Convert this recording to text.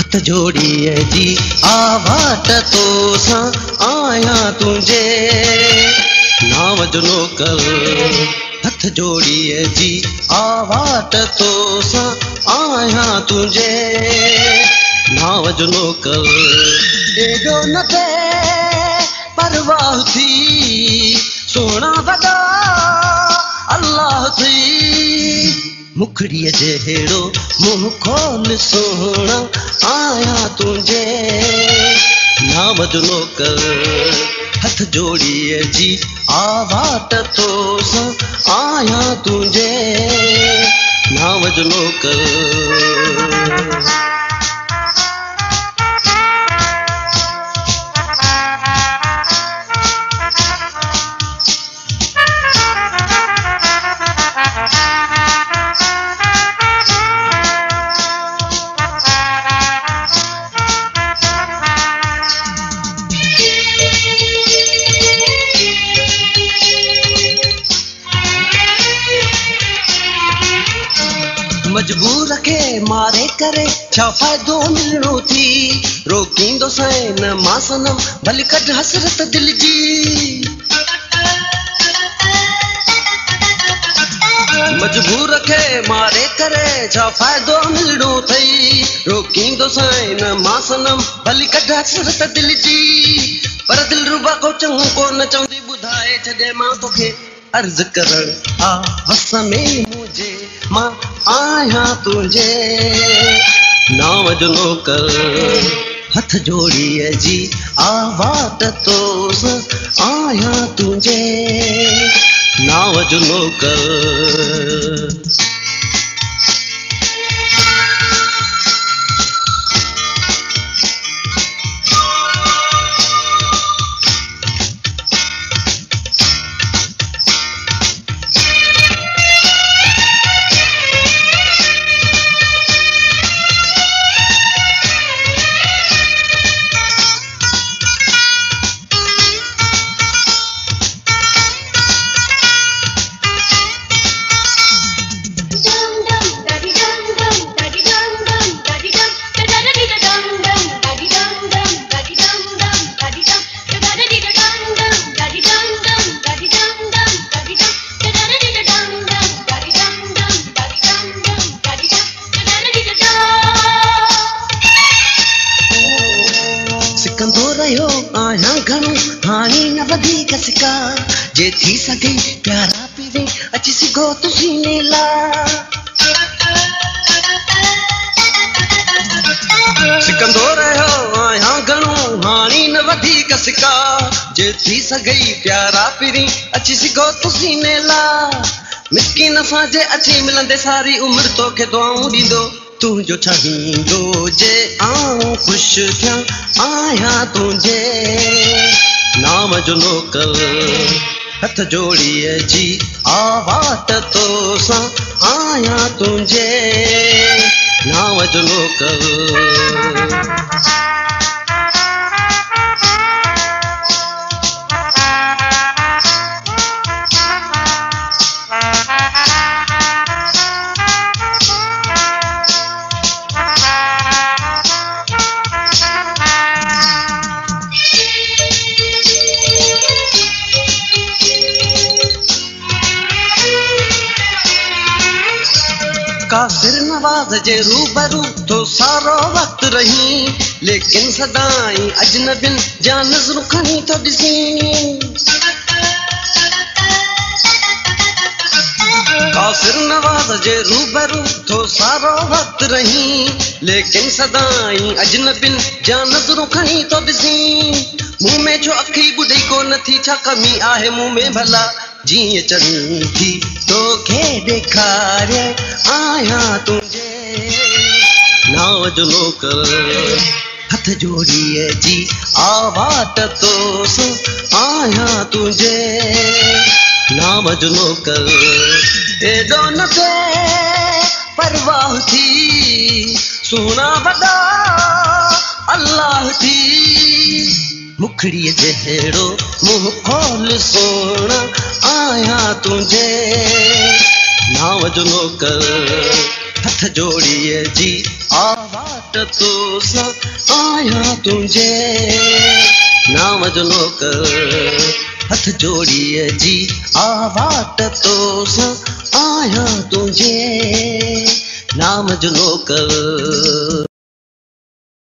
हथ जोड़िए जी आवाज़ तो सां आया तुझे नाव जो नौकर। हथ जोड़िए जी आवाज़ तो सां आया तुझे नाव जो नौकर। एडो न थे परवाह थी सोना वॾा अल्लाह थी मुखड़ीअ जहिड़ो मुंह खोल सोना आया तुझे नाव जो नौकर। हथ जोड़िए जी आवाज़ तो सां आया तुझे नाव जो नौकर। मजबूर खे मारे करे छा फ़ाइदो मिलणो थी रोकींदो सैन मां सनम भली कढ हसरत दिल जी। मजबूर खे मारे करे छा फ़ाइदो मिलणो थई रोकींदो सैन मां सनम भली कढ हसरत दिल जी। पर दिल रुबा को चङो कोन चवंदी ॿुधाए छॾे मां तोखे अर्ज़ करण आ वस में मुझे मां आया तुझे नाव जो नौकर। हथ जोड़िए जी आवाज़ तो सां आया तुझे नाव जो नौकर। सिकंदो रहियो आहियां घणो हाणे न वधीक सिका जे थी सघे प्यारा पीवे अची सघो तूं सीने ला। सिकंदो रहियो आहियां घणो हाणे न वधीक सिका जे थी सघे प्यारा पीवे अची सघो तूं सीने ला। मिसकिन सां जे अची मिलंदे सारी उमिरि तोखे दुआऊं ॾींदो तुझो चाहींदो जे आऊं ख़ुशि थियां आया तुझे नाव जो नौकर। हथ जोड़िए जी आवाज़ तो सां आया तुझे नाव जो नौकर। कासिर नवाज़ जे रूबरू तो सारो वक्त रही लेकिन सदाई अजनबिन जा नज़रूं खणी तो ॾिसी। कासिर नवाज़ जे रूबरू तो सारो वक्त रही लेकिन सदाई अजनबिन जा नज़रूं खणी तो ॾिसी। मुंह में छो अखी ॿुॾी कोन थी छा कमी आहे मुंह में भला जीअं चङी थी तोखे ॾेखारे आया तुझे नाव जो नौकर। हथ जोड़िए जी आवाज़ तो सां आया तुझे नाव जो नौकर। एडो न थे परवाह थी सोना वॾा अल्लाह थी मुखड़ीअ जहिड़ो मुंह खोल सोना आया तुझे नाव जो नौकर। हथ जोड़िए जी आवाज़ वाट तो सा आया तुझे नाम जो नौकर हथ जोड़िए जी आवाट तो सा आया तुझे नाम जो नौकर।